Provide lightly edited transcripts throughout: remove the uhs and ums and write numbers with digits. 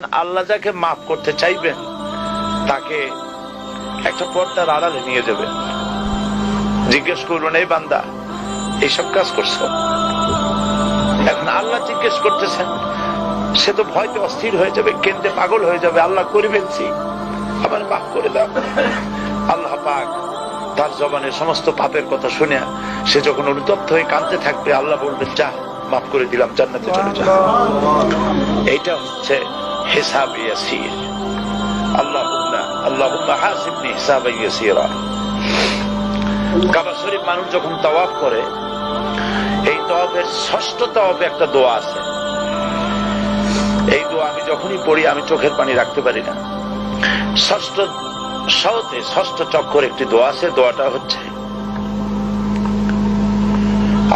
আল্লাহ যাকে মাফ করতে চাইবেন তাকে একটা পর্দার আড়ালে নিয়ে যাবেন, জিজ্ঞেস করবেন, এই বান্দা এইসব কাজ করছো। এখন আল্লাহ জিজ্ঞেস করতেছেন, সে তো ভয়তে অস্থির হয়ে যাবে, কেন্দ্রে পাগল হয়ে যাবে, আল্লাহ করে ফেলছি, আবার মাফ করে দাও। আল্লাহ পাক তার জবানের সমস্ত পাপের কথা শুনে সে যখন অনুতপ্ত হয়ে কাঁদতে থাকবে, আল্লাহ বলবেন, যা মাফ করে দিলাম, জান্নাতে চলে যা। এইটা হচ্ছে হিসাব ইয়াসির। আল্লাহুম্মা হাসিবনি হিসাবান ইয়াসিরা। কাবা শরীফ মানুষ যখন তাওয়াফ করে, এই তাওয়াফের ষষ্ঠ তাওয়াফে একটা দোয়া আছে। এই দোয়া আমি যখনই পড়ি আমি চোখের পানি রাখতে পারি না। ষষ্ঠ চক্কর একটি দোয়া আছে, দোয়াটা হচ্ছে,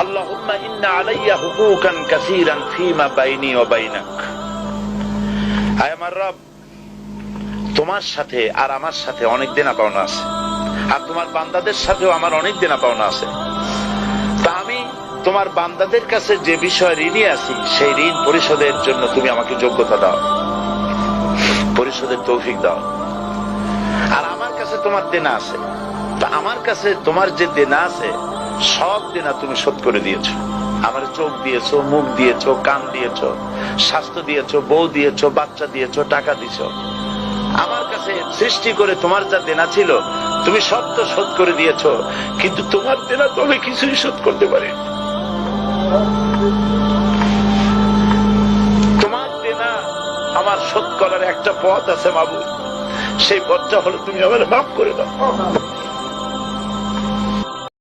আল্লাহুম্মা ইন্না আলাইয়া হুকুকান কাসীরান ফীমা বাইনি ওয়া বাইনাক। আয় আমার রব, তোমার সাথে আর আমার সাথে অনেক দেনা পাওনা আছে, আর তোমার বান্দাদের সাথেও আমার অনেক দেনা পাওনা আছে। তা আমি তোমার বান্দাদের কাছে যে বিষয় ঋণী আছি, সেই ঋণ পরিশোধের জন্য তুমি আমাকে যোগ্যতা দাও, পরিশোধের তৌফিক দাও। আর আমার কাছে তোমার দেনা আছে, তা আমার কাছে তোমার যে দেনা আছে সব দেনা তুমি শোধ করে দিয়েছো। আমার চোখ দিয়েছো, মুখ দিয়েছো, কান দিয়েছো, স্বাস্থ্য দিয়েছো, বউ দিয়েছো, বাচ্চা দিয়েছো, টাকা দিয়েছো। আমার কাছে সৃষ্টি করে তোমার যা দেনা ছিল তুমি সব তো শোধ করে দিয়েছো, কিন্তু তোমার দেনা তো আমি কিছুই শোধ করতে পারি। তোমার দেনা আমার শোধ করার একটা পথ আছে মাবুদ, সেই পথটা হলো তুমি আমার মাফ করে দাও।